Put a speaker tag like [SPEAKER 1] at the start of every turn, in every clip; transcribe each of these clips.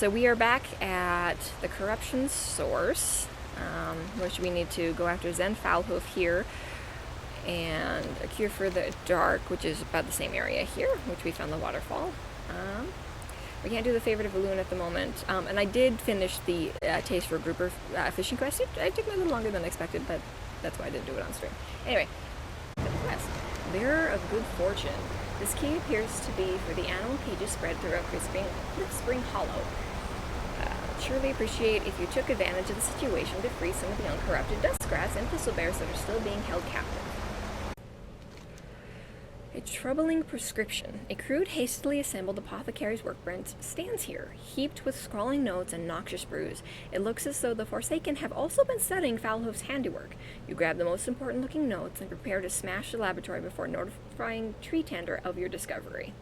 [SPEAKER 1] So we are back at the corruption source, which we need to go after Zen Foulhoof here, and a cure for the dark, which is about the same area here, which we found the waterfall. We can't do the favorite of Balloon at the moment, and I did finish the taste for grouper fishing quest. It took me a little longer than expected, but that's why I didn't do it on stream. Anyway, the quest. Bearer of Good Fortune. This key appears to be for the animal cages spread throughout Spring Hollow. Surely appreciate if you took advantage of the situation to free some of the uncorrupted dustgrass and thistle bears that are still being held captive. A troubling prescription. A crude, hastily assembled apothecary's workbench stands here, heaped with scrawling notes and noxious brews. It looks as though the Forsaken have also been studying Foulhoof's handiwork. You grab the most important-looking notes and prepare to smash the laboratory before notifying Tree Tender of your discovery.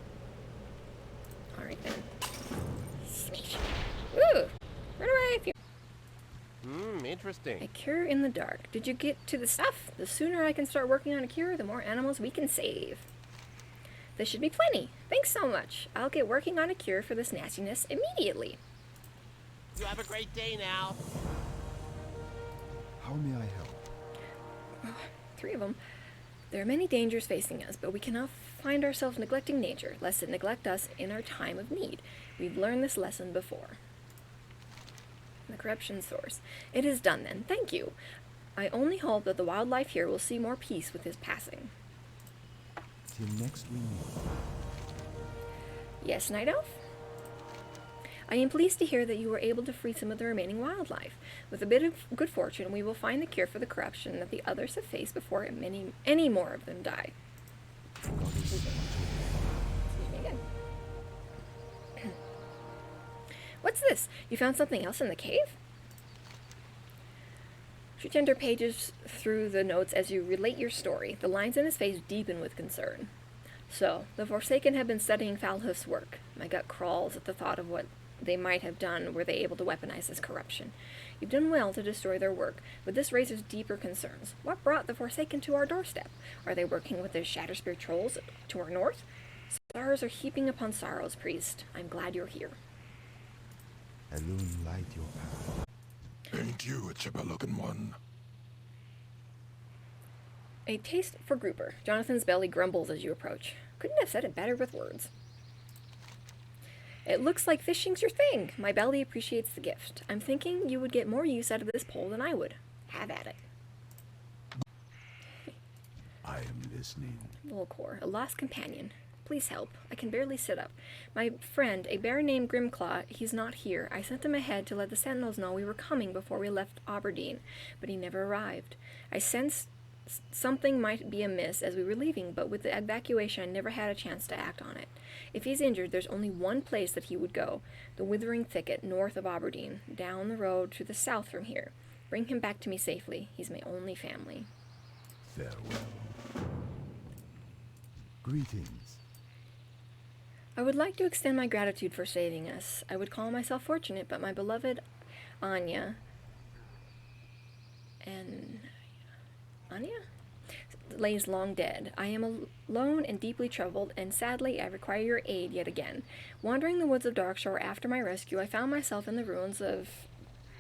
[SPEAKER 1] Alright then. Smash. Woo! Run away if you...
[SPEAKER 2] Interesting.
[SPEAKER 1] A cure in the dark. Did you get to the stuff? The sooner I can start working on a cure, the more animals we can save. This should be plenty. Thanks so much. I'll get working on a cure for this nastiness immediately.
[SPEAKER 2] You have a great day now.
[SPEAKER 3] How may I help?
[SPEAKER 1] 3 of them. There are many dangers facing us, but we cannot find ourselves neglecting nature, lest it neglect us in our time of need. We've learned this lesson before. The corruption source. It is done then. Thank you. I only hope that the wildlife here will see more peace with his passing.
[SPEAKER 3] Till next we meet.
[SPEAKER 1] Yes, Night Elf? I am pleased to hear that you were able to free some of the remaining wildlife. With a bit of good fortune, we will find the cure for the corruption that the others have faced before any more of them die. Excuse me again. What's this? You found something else in the cave? She turned her pages through the notes as you relate your story. The lines in his face deepen with concern. So, the Forsaken have been studying Foulhoof's work. My gut crawls at the thought of what they might have done were they able to weaponize this corruption. You've done well to destroy their work, but this raises deeper concerns. What brought the Forsaken to our doorstep? Are they working with the Shatterspear trolls to our north? Stars are heaping upon sorrows, priest. I'm glad you're here.
[SPEAKER 3] Alone light your path.
[SPEAKER 4] Ain't you a chipper-looking one?
[SPEAKER 1] A taste for grouper. Jonathan's belly grumbles as you approach. Couldn't have said it better with words. It looks like fishing's your thing. My belly appreciates the gift. I'm thinking you would get more use out of this pole than I would. Have at it.
[SPEAKER 3] I am listening.
[SPEAKER 1] Volcor, a lost companion. Please help. I can barely sit up. My friend, a bear named Grimclaw, he's not here. I sent him ahead to let the sentinels know we were coming before we left Aberdeen, but he never arrived. I sensed something might be amiss as we were leaving, but with the evacuation I never had a chance to act on it. If he's injured, there's only one place that he would go, the Withering Thicket north of Aberdeen, down the road to the south from here. Bring him back to me safely. He's my only family.
[SPEAKER 3] Farewell. Greetings.
[SPEAKER 1] I would like to extend my gratitude for saving us. I would call myself fortunate, but my beloved Anya lays long dead. I am alone and deeply troubled, and sadly I require your aid yet again. Wandering the woods of Darkshore after my rescue, I found myself in the ruins of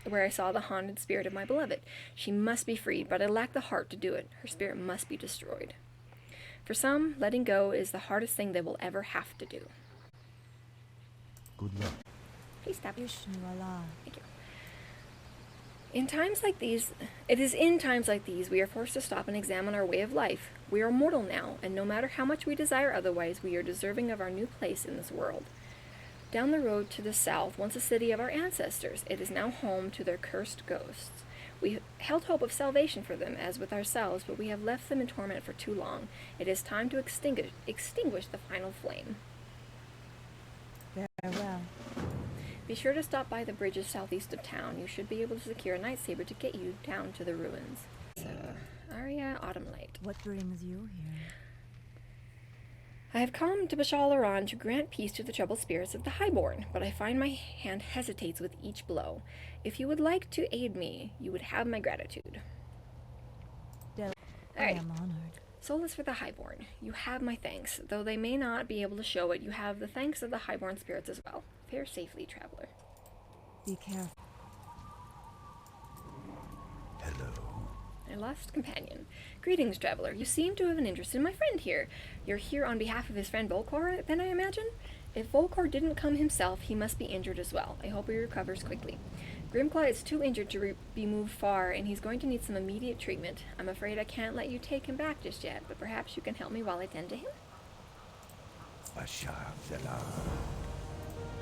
[SPEAKER 1] where I saw the haunted spirit of my beloved. She must be freed, but I lack the heart to do it. Her spirit must be destroyed. For some, letting go is the hardest thing they will ever have to do.
[SPEAKER 3] Good luck.
[SPEAKER 1] Please stop.
[SPEAKER 5] Thank
[SPEAKER 1] you. In times like these, it is in times like these we are forced to stop and examine our way of life. We are mortal now, and no matter how much we desire otherwise, we are deserving of our new place in this world. Down the road to the south, once a city of our ancestors, it is now home to their cursed ghosts. We held hope of salvation for them, as with ourselves, but we have left them in torment for too long. It is time to extinguish the final flame.
[SPEAKER 5] Farewell.
[SPEAKER 1] Be sure to stop by the bridges southeast of town. You should be able to secure a night saber to get you down to the ruins. So, Arya Autumnlight.
[SPEAKER 5] What brings you here?
[SPEAKER 1] I have come to Bashal Aran to grant peace to the troubled spirits of the Highborn, but I find my hand hesitates with each blow. If you would like to aid me, you would have my gratitude.
[SPEAKER 5] I am honored.
[SPEAKER 1] Soulless for the Highborn. You have my thanks. Though they may not be able to show it, you have the thanks of the Highborn spirits as well. Fare safely, traveler.
[SPEAKER 5] Be careful.
[SPEAKER 3] Hello.
[SPEAKER 1] I lost companion. Greetings, traveler. You seem to have an interest in my friend here. You're here on behalf of his friend Volcor, then I imagine? If Volcor didn't come himself, he must be injured as well. I hope he recovers quickly. Grimclaw is too injured to be moved far, and he's going to need some immediate treatment. I'm afraid I can't let you take him back just yet, but perhaps you can help me while I tend to him?
[SPEAKER 3] Bashar Selah.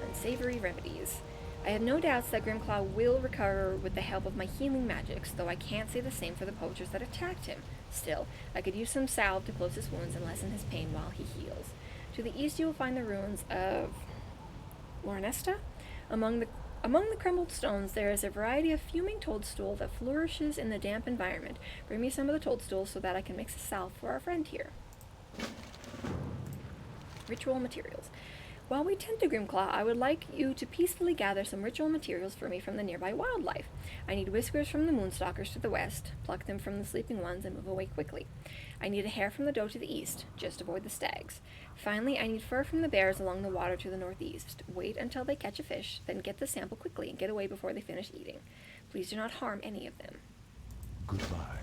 [SPEAKER 1] Unsavory remedies. I have no doubts that Grimclaw will recover with the help of my healing magics, though I can't say the same for the poachers that attacked him. Still, I could use some salve to close his wounds and lessen his pain while he heals. To the east you will find the ruins of Lornesta. Among the crumbled stones there is a variety of fuming toadstool that flourishes in the damp environment. Bring me some of the toadstools so that I can mix a salve for our friend here. Ritual materials. While we tend to Grimclaw, I would like you to peacefully gather some ritual materials for me from the nearby wildlife. I need whiskers from the moonstalkers to the west, pluck them from the sleeping ones, and move away quickly. I need a hair from the doe to the east, just avoid the stags. Finally, I need fur from the bears along the water to the northeast. Wait until they catch a fish, then get the sample quickly and get away before they finish eating. Please do not harm any of them.
[SPEAKER 3] Goodbye.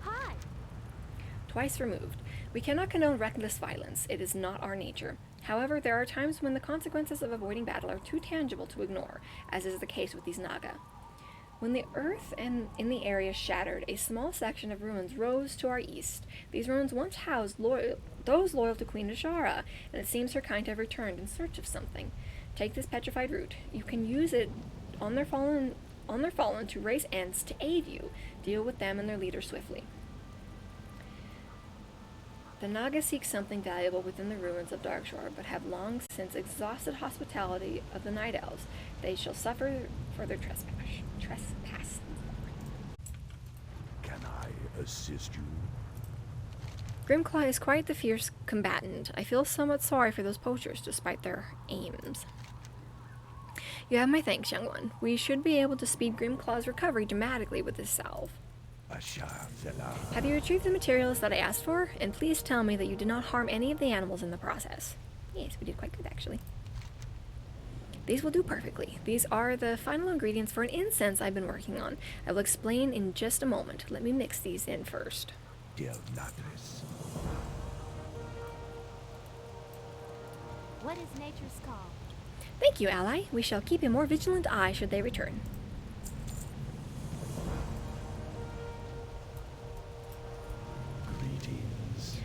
[SPEAKER 5] Hi!
[SPEAKER 1] Twice removed. We cannot condone reckless violence. It is not our nature. However, there are times when the consequences of avoiding battle are too tangible to ignore, as is the case with these Naga. When the earth in the area shattered, a small section of ruins rose to our east. These ruins once housed those loyal to Queen Ashara, and it seems her kind have returned in search of something. Take this petrified root. You can use it on their fallen to raise Ents to aid you. Deal with them and their leader swiftly. The Naga seek something valuable within the ruins of Darkshore, but have long since exhausted hospitality of the Night Elves. They shall suffer for their trespass.
[SPEAKER 3] Can I assist you?
[SPEAKER 1] Grimclaw is quite the fierce combatant. I feel somewhat sorry for those poachers, despite their aims. You have my thanks, young one. We should be able to speed Grimclaw's recovery dramatically with this salve.
[SPEAKER 3] Bashar Selah.
[SPEAKER 1] Have you retrieved the materials that I asked for? And please tell me that you did not harm any of the animals in the process. Yes, we did quite good, actually. These will do perfectly. These are the final ingredients for an incense I've been working on. I will explain in just a moment. Let me mix these in first.
[SPEAKER 3] Del Natris.
[SPEAKER 5] What is nature's call?
[SPEAKER 1] Thank you, ally. We shall keep a more vigilant eye should they return.
[SPEAKER 3] Greetings.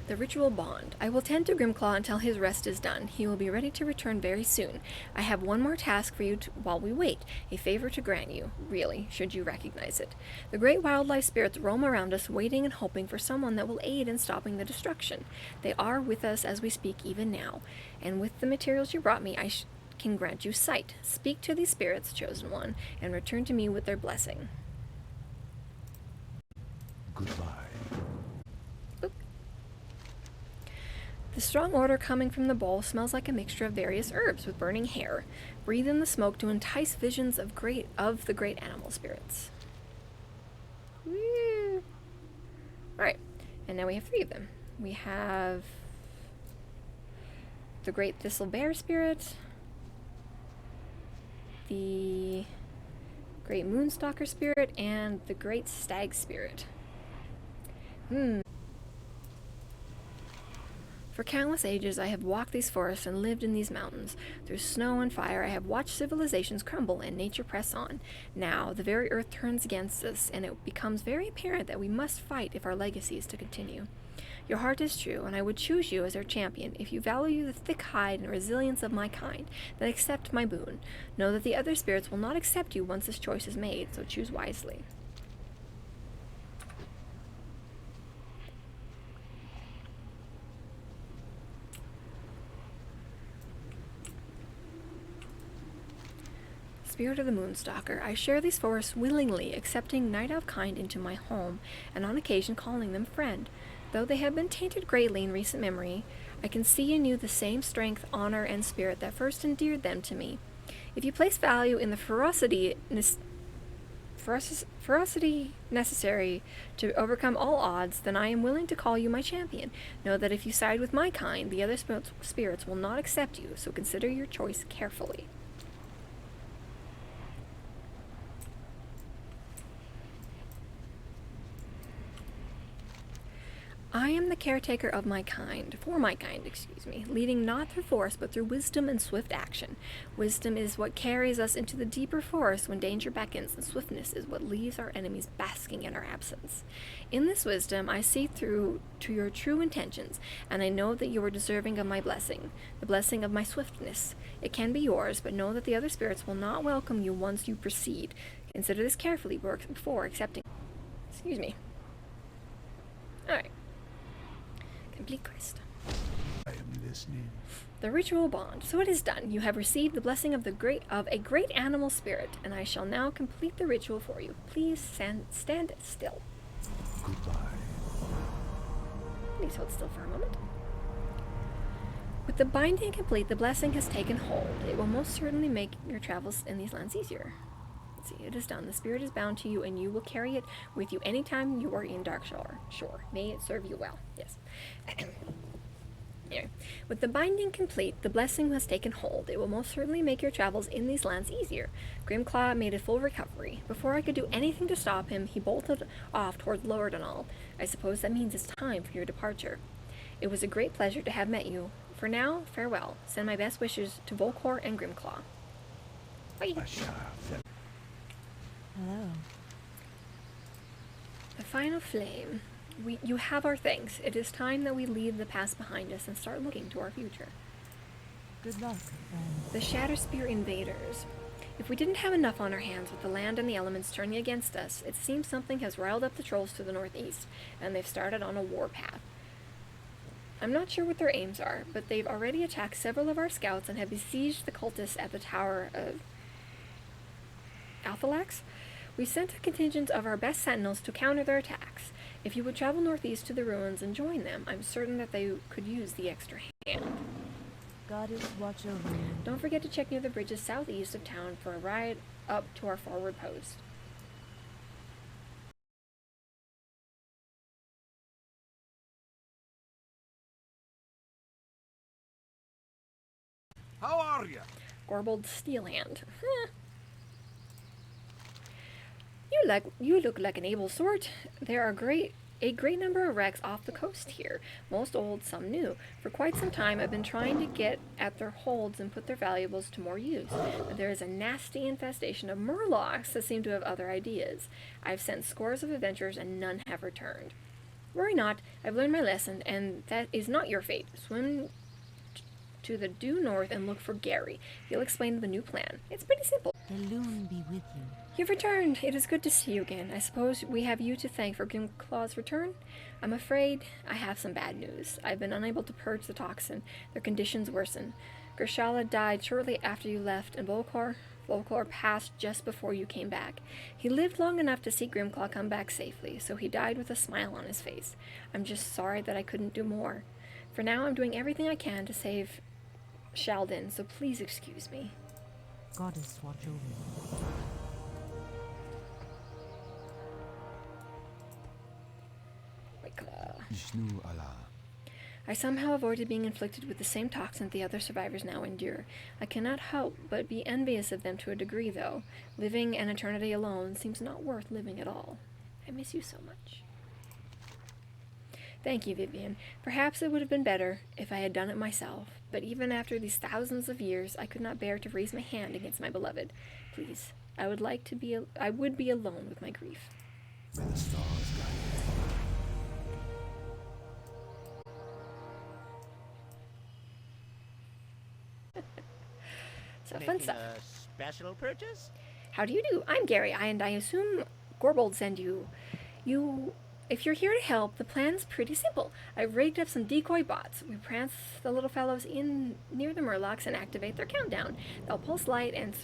[SPEAKER 1] The ritual bond. I will tend to Grimclaw until his rest is done. He will be ready to return very soon. I have one more task for you while we wait, a favor to grant you, really, should you recognize it. The great wildlife spirits roam around us, waiting and hoping for someone that will aid in stopping the destruction. They are with us as we speak even now, and with the materials you brought me, I can grant you sight. Speak to these spirits, chosen one, and return to me with their blessing.
[SPEAKER 3] Goodbye.
[SPEAKER 1] The strong odor coming from the bowl smells like a mixture of various herbs with burning hair. Breathe in the smoke to entice visions of the great animal spirits. Woo! Alright, and now we have 3 of them. We have the great thistle bear spirit, the great moonstalker spirit, and the great stag spirit. For countless ages I have walked these forests and lived in these mountains. Through snow and fire I have watched civilizations crumble and nature press on. Now the very earth turns against us, and it becomes very apparent that we must fight if our legacy is to continue. Your heart is true, and I would choose you as our champion. If you value the thick hide and resilience of my kind, then accept my boon. Know that the other spirits will not accept you once this choice is made, so choose wisely. Spirit of the Moonstalker, I share these forests willingly, accepting Night Elf kind into my home, and on occasion calling them friend. Though they have been tainted greatly in recent memory, I can see in you the same strength, honor, and spirit that first endeared them to me. If you place value in the ferocity necessary to overcome all odds, then I am willing to call you my champion. Know that if you side with my kind, the other spirits will not accept you, so consider your choice carefully. I am the caretaker of my kind, for my kind, excuse me, leading not through force but through wisdom and swift action. Wisdom is what carries us into the deeper forest when danger beckons, and swiftness is what leaves our enemies basking in our absence. In this wisdom, I see through to your true intentions, and I know that you are deserving of my blessing, the blessing of my swiftness. It can be yours, but know that the other spirits will not welcome you once you proceed. Consider this carefully before accepting. Excuse me. Alright. Complete quest.
[SPEAKER 3] I am listening.
[SPEAKER 1] The ritual bond. So it is done. You have received the blessing of a great animal spirit, and I shall now complete the ritual for you. Please stand still.
[SPEAKER 3] Goodbye.
[SPEAKER 1] Please hold still for a moment. With the binding complete, the blessing has taken hold. It will most certainly make your travels in these lands easier. Let's see, it is done. The spirit is bound to you, and you will carry it with you anytime you are in Darkshore. Sure. May it serve you well. Yes. Anyway, with the binding complete, the blessing has taken hold. It will most certainly make your travels in these lands easier. Grimclaw made a full recovery. Before I could do anything to stop him, he bolted off towards Loredanal. I suppose that means it's time for your departure. It was a great pleasure to have met you. For now, farewell. Send my best wishes to Volcor and Grimclaw. Bye.
[SPEAKER 5] Hello.
[SPEAKER 1] The final flame. You have our thanks. It is time that we leave the past behind us and start looking to our future.
[SPEAKER 5] Good luck, friend.
[SPEAKER 1] The Shatterspear invaders. If we didn't have enough on our hands with the land and the elements turning against us, it seems something has riled up the trolls to the northeast, and they've started on a warpath. I'm not sure what their aims are, but they've already attacked several of our scouts and have besieged the cultists at the Tower of Althalax. We sent a contingent of our best sentinels to counter their attacks. If you would travel northeast to the ruins and join them, I'm certain that they could use the extra hand.
[SPEAKER 5] Goddess, watch over you.
[SPEAKER 1] Don't forget to check near the bridges southeast of town for a ride up to our forward post.
[SPEAKER 2] How are you?
[SPEAKER 1] Gorbold Steelhand. You look like an able sort. There are a great number of wrecks off the coast here, most old, some new. For quite some time I've been trying to get at their holds and put their valuables to more use, but there is a nasty infestation of murlocs that seem to have other ideas. I've sent scores of adventurers and none have returned. Worry not, I've learned my lesson, and that is not your fate. Swim to the due north and look for Gary. He'll explain the new plan. It's pretty simple.
[SPEAKER 5] The loon be with you.
[SPEAKER 1] You've returned. It is good to see you again. I suppose we have you to thank for Grimclaw's return? I'm afraid I have some bad news. I've been unable to purge the toxin. Their conditions worsen. Gershala died shortly after you left, and Volcor passed just before you came back. He lived long enough to see Grimclaw come back safely, so he died with a smile on his face. I'm just sorry that I couldn't do more. For now, I'm doing everything I can to save Sheldon, so please excuse me.
[SPEAKER 5] Goddess, watch over you.
[SPEAKER 3] Ishnu Allah.
[SPEAKER 1] I somehow avoided being inflicted with the same toxin the other survivors now endure. I cannot help but be envious of them to a degree, though. Living an eternity alone seems not worth living at all. I miss you so much. Thank you, Vivian. Perhaps it would have been better if I had done it myself, but even after these thousands of years, I could not bear to raise my hand against my beloved. Please, I would be alone with my grief.
[SPEAKER 3] May the stars guide
[SPEAKER 1] So fun
[SPEAKER 2] Making
[SPEAKER 1] stuff.
[SPEAKER 2] a special purchase?
[SPEAKER 1] How do you do? I'm Gary, and I assume Gorbold sent you. If you're here to help, the plan's pretty simple. I've rigged up some decoy bots. We prance the little fellows in near the murlocs and activate their countdown. They'll pulse light and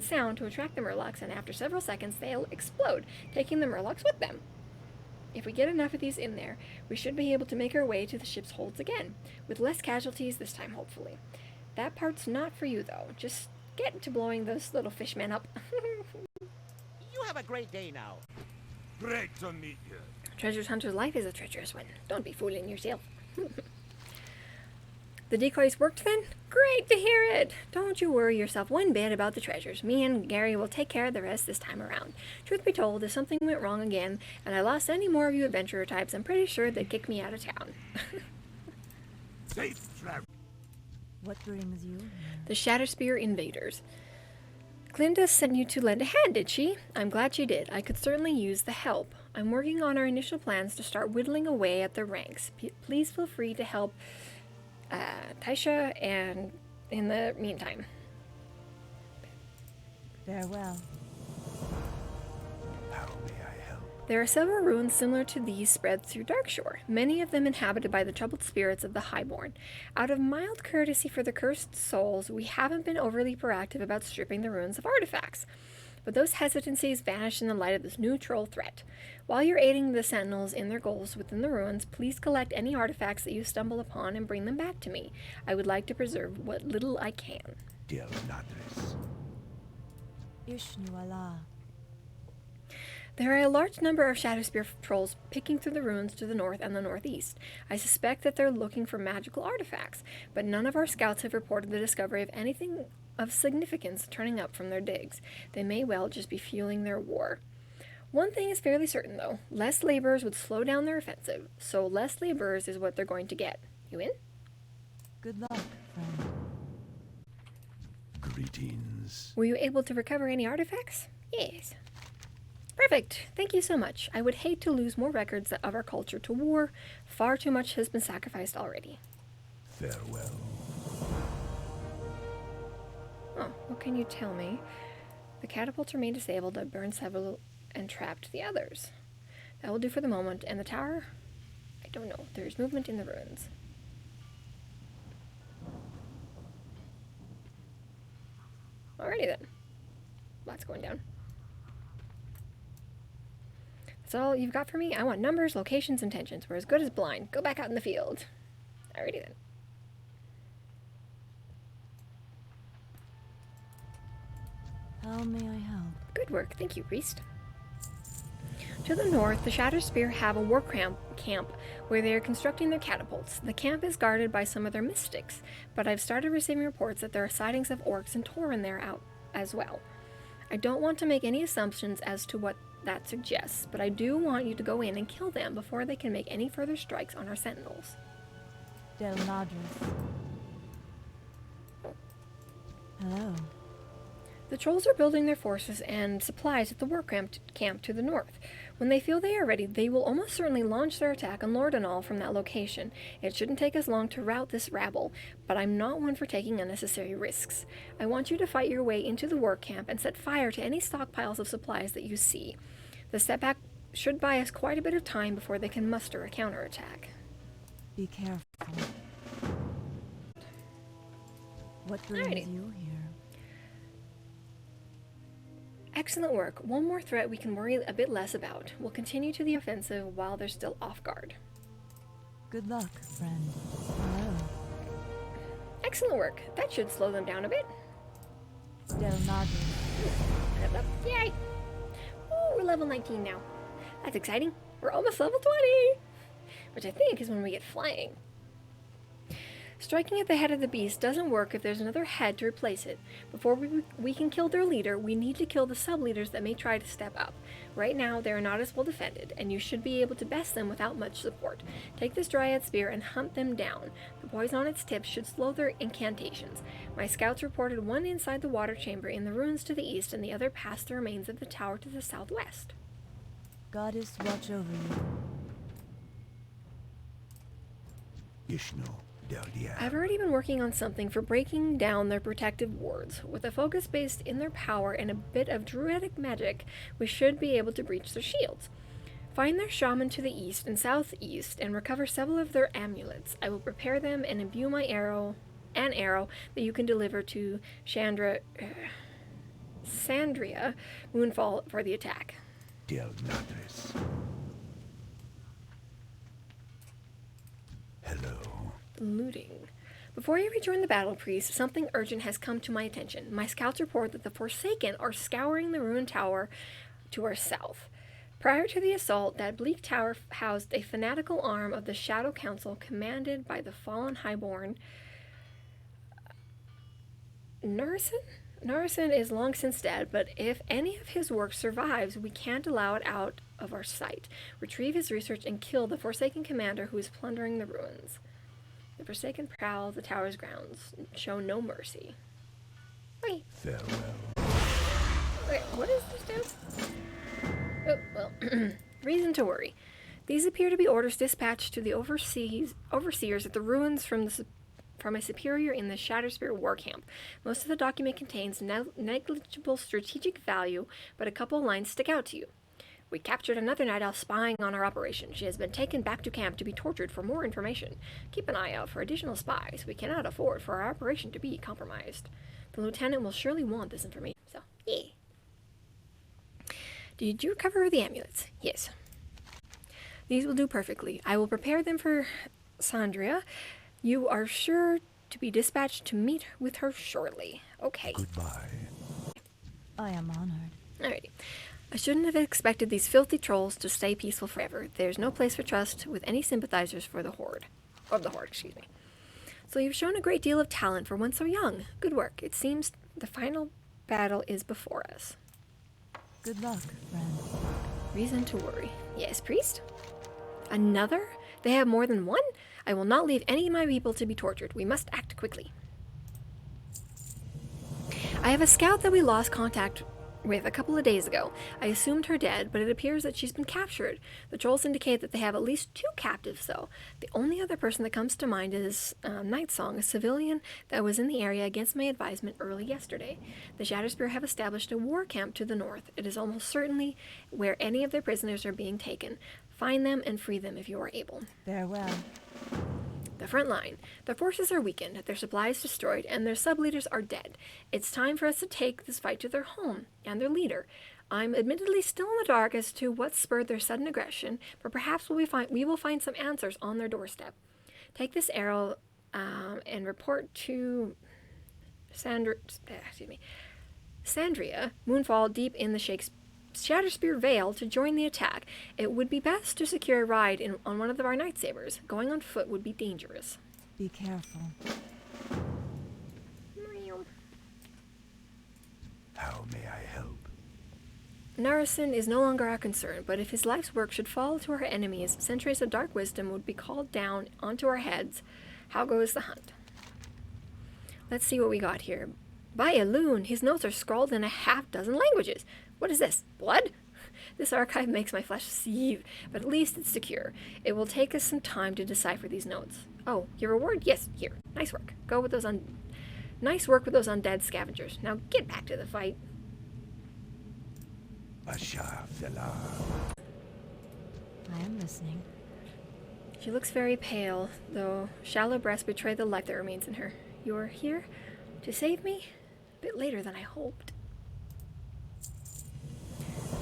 [SPEAKER 1] sound to attract the murlocs, and after several seconds, they'll explode, taking the murlocs with them. If we get enough of these in there, we should be able to make our way to the ship's holds again, with less casualties this time, hopefully. That part's not for you, though. Just get to blowing those little fishmen up.
[SPEAKER 2] You have a great day now.
[SPEAKER 4] Great to meet you.
[SPEAKER 1] Treasure hunter's life is a treacherous one. Don't be fooling yourself. The decoys worked then? Great to hear it! Don't you worry yourself one bit about the treasures. Me and Gary will take care of the rest this time around. Truth be told, if something went wrong again, and I lost any more of you adventurer types, I'm pretty sure they'd kick me out of town.
[SPEAKER 4] Safe travel.
[SPEAKER 5] What brings you here?
[SPEAKER 1] The Shatterspear invaders. Glinda sent you to lend a hand, did she? I'm glad she did. I could certainly use the help. I'm working on our initial plans to start whittling away at the ranks. Please feel free to help Taisha, and in the meantime.
[SPEAKER 5] Farewell.
[SPEAKER 3] How may I help?
[SPEAKER 1] There are several ruins similar to these spread through Darkshore, many of them inhabited by the troubled spirits of the Highborn. Out of mild courtesy for the cursed souls, we haven't been overly proactive about stripping the ruins of artifacts. But those hesitancies vanish in the light of this new troll threat. While you're aiding the sentinels in their goals within the ruins, please collect any artifacts that you stumble upon and bring them back to me. I would like to preserve what little I can.
[SPEAKER 3] Del Nadres.
[SPEAKER 5] Ishnu Allah.
[SPEAKER 1] There are a large number of Shadowspear trolls picking through the ruins to the north and the northeast. I suspect that they're looking for magical artifacts, but none of our scouts have reported the discovery of anything of significance turning up from their digs. They may well just be fueling their war. One thing is fairly certain, though. Less laborers would slow down their offensive, so less laborers is what they're going to get. You in?
[SPEAKER 5] Good luck, friend.
[SPEAKER 3] Greetings.
[SPEAKER 1] Were you able to recover any artifacts? Yes. Perfect. Thank you so much. I would hate to lose more records of our culture to war. Far too much has been sacrificed already.
[SPEAKER 3] Farewell.
[SPEAKER 1] Oh, what can you tell me? The catapults remain disabled. I burned several and trapped the others. That will do for the moment. And the tower? I don't know. There's movement in the ruins. Alrighty then. Lots going down. That's all you've got for me? I want numbers, locations, intentions. We're as good as blind. Go back out in the field. Alrighty then.
[SPEAKER 5] How may I help?
[SPEAKER 1] Good work. Thank you, priest. To the north, the Shatterspear have a war camp where they are constructing their catapults. The camp is guarded by some of their mystics, but I've started receiving reports that there are sightings of orcs and Tauren there out as well. I don't want to make any assumptions as to what that suggests, but I do want you to go in and kill them before they can make any further strikes on our sentinels.
[SPEAKER 5] Del Nadres. Hello.
[SPEAKER 1] The trolls are building their forces and supplies at the war camp to the north. When they feel they are ready, they will almost certainly launch their attack on Lordanal from that location. It shouldn't take us long to rout this rabble, but I'm not one for taking unnecessary risks. I want you to fight your way into the war camp and set fire to any stockpiles of supplies that you see. The setback should buy us quite a bit of time before they can muster a counterattack.
[SPEAKER 5] Be careful. What brings
[SPEAKER 1] Alrighty.
[SPEAKER 5] you here?
[SPEAKER 1] Excellent work. One more threat we can worry a bit less about. We'll continue to the offensive while they're still off guard.
[SPEAKER 5] Good luck, friend. Hello.
[SPEAKER 1] Excellent work. That should slow them down a bit.
[SPEAKER 5] Del Nadres.
[SPEAKER 1] Level up. Yay! Ooh, we're level 19 now. That's exciting. We're almost level 20! Which I think is when we get flying. Striking at the head of the beast doesn't work if there's another head to replace it. Before we can kill their leader, we need to kill the sub-leaders that may try to step up. Right now, they are not as well defended, and you should be able to best them without much support. Take this dryad spear and hunt them down. The poison on its tips should slow their incantations. My scouts reported one inside the water chamber in the ruins to the east, and the other past the remains of the tower to the southwest.
[SPEAKER 5] Goddess watch over you.
[SPEAKER 3] Ishno Del Diab.
[SPEAKER 1] I've already been working on something for breaking down their protective wards. With a focus based in their power and a bit of druidic magic, we should be able to breach their shields. Find their shaman to the east and southeast and recover several of their amulets. I will prepare them and imbue an arrow that you can deliver to Sandria Moonfall for the attack.
[SPEAKER 3] Del Nadres. Hello.
[SPEAKER 1] Looting. Before you rejoin the battle, priest, something urgent has come to my attention. My scouts report that the Forsaken are scouring the ruined tower to our south. Prior to the assault, that bleak tower housed a fanatical arm of the Shadow Council commanded by the fallen Highborn Narison? Narison is long since dead, but if any of his work survives, we can't allow it out of our sight. Retrieve his research and kill the Forsaken commander who is plundering the ruins. The Forsaken prowl the tower's grounds. Show no mercy. Wait.
[SPEAKER 3] Farewell.
[SPEAKER 1] Okay, what does this do? Oh, well, reason to worry. These appear to be orders dispatched to the overseers at the ruins from a superior in the Shatterspear war camp. Most of the document contains negligible strategic value, but a couple lines stick out to you. We captured another night elf spying on our operation. She has been taken back to camp to be tortured for more information. Keep an eye out for additional spies. We cannot afford for our operation to be compromised. The lieutenant will surely want this information, so, yeah. Did you recover the amulets? Yes. These will do perfectly. I will prepare them for Sandria. You are sure to be dispatched to meet with her shortly. Okay.
[SPEAKER 3] Goodbye.
[SPEAKER 5] I am honored.
[SPEAKER 1] Alrighty. I shouldn't have expected these filthy trolls to stay peaceful forever. There's no place for trust with any sympathizers for the Horde. Of the Horde, excuse me. So you've shown a great deal of talent for one so young. Good work. It seems the final battle is before us.
[SPEAKER 5] Good luck, friend.
[SPEAKER 1] Reason to worry. Yes, priest? Another? They have more than one? I will not leave any of my people to be tortured. We must act quickly. I have a scout that we lost contact with a couple of days ago. I assumed her dead, but it appears that she's been captured. The trolls indicate that they have at least 2 captives, though. The only other person that comes to mind is Nightsong, a civilian that was in the area against my advisement early yesterday. The Shatterspear have established a war camp to the north. It is almost certainly where any of their prisoners are being taken. Find them and free them if you are able.
[SPEAKER 5] Farewell.
[SPEAKER 1] The front line. Their forces are weakened, their supplies destroyed, and their sub-leaders are dead. It's time for us to take this fight to their home and their leader. I'm admittedly still in the dark as to what spurred their sudden aggression, but perhaps we will find some answers on their doorstep. Take this arrow and report to Sandria, Moonfall, deep in the Shatterspear Vale, to join the attack. It would be best to secure a ride on one of our Nightsabers. Going on foot would be dangerous.
[SPEAKER 5] Be careful.
[SPEAKER 3] How may I help?
[SPEAKER 1] Narison is no longer our concern, but if his life's work should fall to our enemies, centuries of dark wisdom would be called down onto our heads. How goes the hunt? Let's see what we got here. By a loon, his notes are scrawled in a half-dozen languages. What is this? Blood? This archive makes my flesh seethe, but at least it's secure. It will take us some time to decipher these notes. Oh, your reward? Yes, here. Nice work. Go with those Nice work with those undead scavengers. Now get back to the fight.
[SPEAKER 3] Basha Felar.
[SPEAKER 5] I am listening.
[SPEAKER 1] She looks very pale, though shallow breaths betray the life that remains in her. You're here to save me? A bit later than I hoped.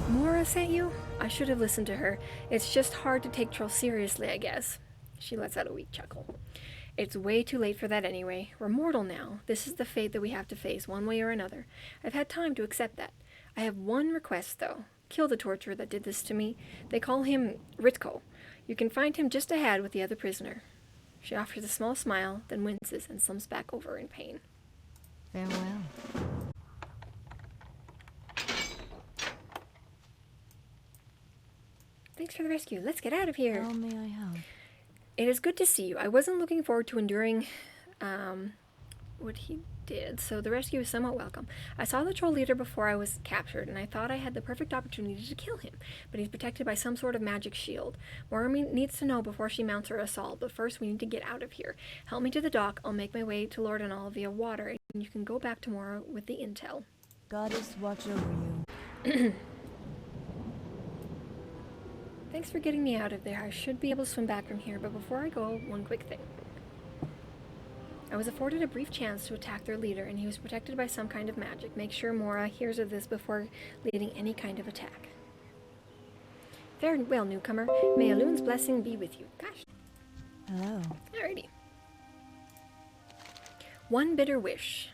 [SPEAKER 1] Mora sent you? I should have listened to her. It's just hard to take trolls seriously, I guess. She lets out a weak chuckle. It's way too late for that anyway. We're mortal now. This is the fate that we have to face, one way or another. I've had time to accept that. I have one request, though. Kill the torturer that did this to me. They call him Ritko. You can find him just ahead with the other prisoner. She offers a small smile, then winces and slumps back over in pain.
[SPEAKER 5] Farewell.
[SPEAKER 1] Thanks for the rescue. Let's get out of here.
[SPEAKER 5] How may I help?
[SPEAKER 1] It is good to see you. I wasn't looking forward to enduring what he did, so the rescue is somewhat welcome. I saw the troll leader before I was captured, and I thought I had the perfect opportunity to kill him, but he's protected by some sort of magic shield. Morami needs to know before she mounts her assault, but first we need to get out of here. Help me to the dock. I'll make my way to Lord and all via water, and you can go back tomorrow with the intel.
[SPEAKER 5] Goddess watch over you.
[SPEAKER 1] Thanks for getting me out of there. I should be able to swim back from here, but before I go, one quick thing. I was afforded a brief chance to attack their leader, and he was protected by some kind of magic. Make sure Mora hears of this before leading any kind of attack. Farewell, newcomer. May Alun's blessing be with you. Gosh.
[SPEAKER 5] Hello.
[SPEAKER 1] Alrighty. One bitter wish.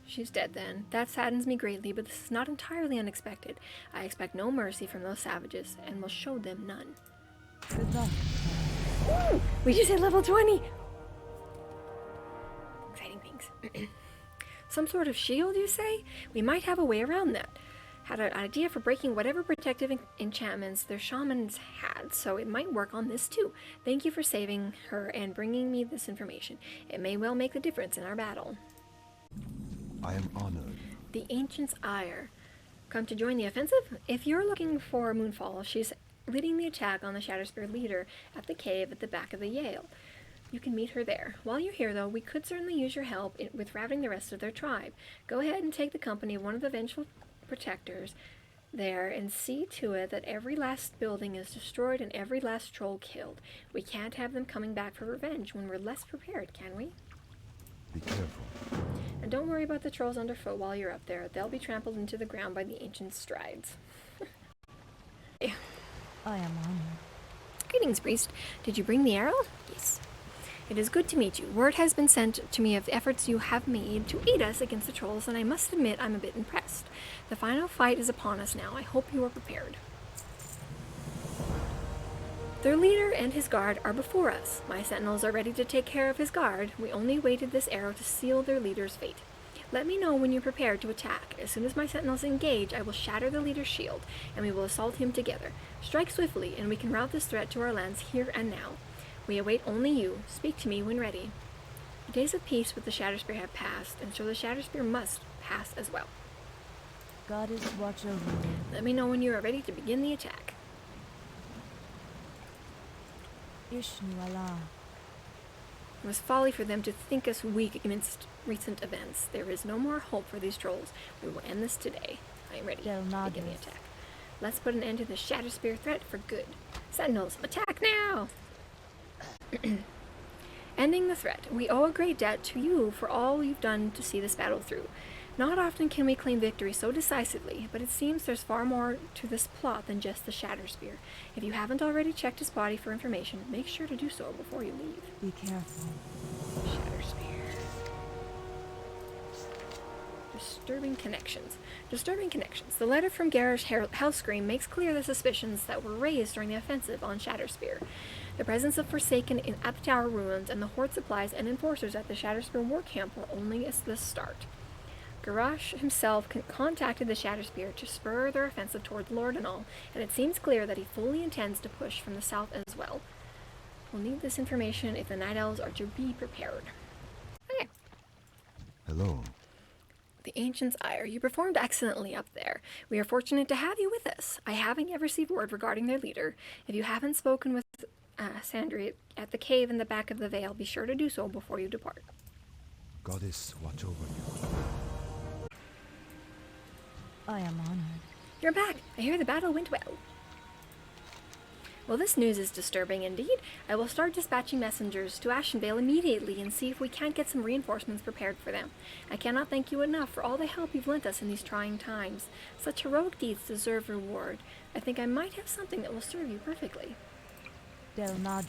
[SPEAKER 1] She's dead then. That saddens me greatly, but this is not entirely unexpected. I expect no mercy from those savages, and will show them none.
[SPEAKER 5] Good luck.
[SPEAKER 1] Woo! We just hit level 20! Exciting things. Some sort of shield, you say? We might have a way around that. Had an idea for breaking whatever protective enchantments their shamans had, so it might work on this too. Thank you for saving her and bringing me this information. It may well make a difference in our battle.
[SPEAKER 3] I am honored.
[SPEAKER 1] The Ancient's Ire. Come to join the offensive? If you're looking for Moonfall, she's leading the attack on the Shatterspear leader at the cave at the back of the Yale. You can meet her there. While you're here, though, we could certainly use your help with routing the rest of their tribe. Go ahead and take the company of one of the vengeful protectors there and see to it that every last building is destroyed and every last troll killed. We can't have them coming back for revenge when we're less prepared, can we?
[SPEAKER 3] Be careful.
[SPEAKER 1] And don't worry about the trolls underfoot while you're up there. They'll be trampled into the ground by the ancient strides. Yeah.
[SPEAKER 5] I am honored.
[SPEAKER 1] Greetings, priest. Did you bring the arrow? Yes. It is good to meet you. Word has been sent to me of the efforts you have made to aid us against the trolls, and I must admit I'm a bit impressed. The final fight is upon us now. I hope you are prepared. Their leader and his guard are before us. My sentinels are ready to take care of his guard. We only waited this arrow to seal their leader's fate. Let me know when you're prepared to attack. As soon as my sentinels engage, I will shatter the leader's shield, and we will assault him together. Strike swiftly, and we can rout this threat to our lands here and now. We await only you. Speak to me when ready. The days of peace with the Shatterspear have passed, and so the Shatterspear must pass as well.
[SPEAKER 5] Goddess watch over you.
[SPEAKER 1] Let me know when you are ready to begin the attack.
[SPEAKER 5] Ishnu Allah.
[SPEAKER 1] It was folly for them to think us weak against recent events. There is no more hope for these trolls. We will end this today. I am ready to begin the attack. Let's put an end to the Shatterspear threat for good. Sentinels, attack now! Ending the threat. We owe a great debt to you for all you've done to see this battle through. Not often can we claim victory so decisively, but it seems there's far more to this plot than just the Shatterspear. If you haven't already checked his body for information, make sure to do so before you leave.
[SPEAKER 5] Be careful.
[SPEAKER 1] Shatterspear. Disturbing connections. Disturbing connections. The letter from Garish Hellscream makes clear the suspicions that were raised during the offensive on Shatterspear. The presence of Forsaken at the Tower Ruins and the Horde supplies and enforcers at the Shatterspear war camp were only the start. Garash himself contacted the Shatterspear to spur their offensive towards Lordanal, and it seems clear that he fully intends to push from the south as well. We'll need this information if the Night Elves are to be prepared. Okay.
[SPEAKER 3] Hello.
[SPEAKER 1] The Ancient's Ire. You performed excellently up there. We are fortunate to have you with us. I haven't yet received word regarding their leader. If you haven't spoken with Sandri at the cave in the back of the Vale, be sure to do so before you depart.
[SPEAKER 3] Goddess watch over you.
[SPEAKER 5] I am honored.
[SPEAKER 1] You're back. I hear the battle went well. Well, this news is disturbing indeed. I will start dispatching messengers to Ashenvale immediately and see if we can't get some reinforcements prepared for them. I cannot thank you enough for all the help you've lent us in these trying times. Such heroic deeds deserve reward. I think I might have something that will serve you perfectly.
[SPEAKER 5] Del Nadris.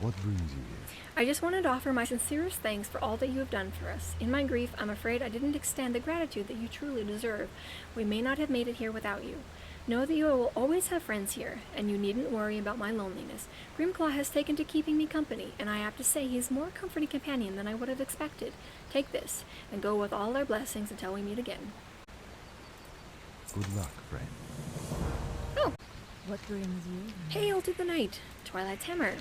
[SPEAKER 3] What brings you here?
[SPEAKER 1] I just wanted to offer my sincerest thanks for all that you have done for us. In my grief, I'm afraid I didn't extend the gratitude that you truly deserve. We may not have made it here without you. Know that you will always have friends here, and you needn't worry about my loneliness. Grimclaw has taken to keeping me company, and I have to say he's a more comforting companion than I would have expected. Take this, and go with all our blessings until we meet again.
[SPEAKER 3] Good luck, friend.
[SPEAKER 1] Oh,
[SPEAKER 5] What brings you?
[SPEAKER 1] hail to the night, Twilight's Hammer.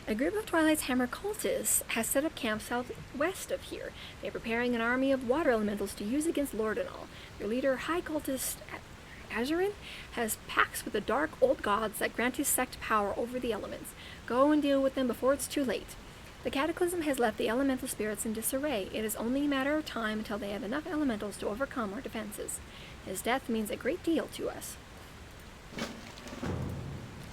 [SPEAKER 1] A group of Twilight's Hammer cultists has set up camp southwest of here. They are preparing an army of water elementals to use against Lordanal. Their leader, High Cultist Azurin, has pacts with the dark old gods that grant his sect power over the elements. Go and deal with them before it's too late. The Cataclysm has left the elemental spirits in disarray. It is only a matter of time until they have enough elementals to overcome our defenses. His death means a great deal to us.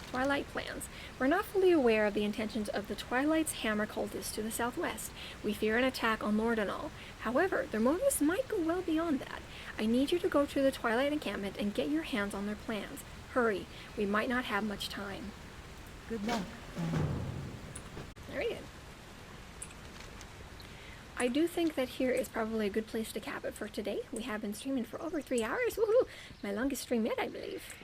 [SPEAKER 1] Twilight plans. We're not fully aware of the intentions of the Twilight's Hammer cultists to the southwest. We fear an attack on Lordanal. However, their motives might go well beyond that. I need you to go to the Twilight encampment and get your hands on their plans. Hurry, we might not have much time.
[SPEAKER 5] Good luck, friend.
[SPEAKER 1] Very good. I do think that here is probably a good place to cap it for today. We have been streaming for over 3 hours. Woohoo! My longest stream yet, I believe.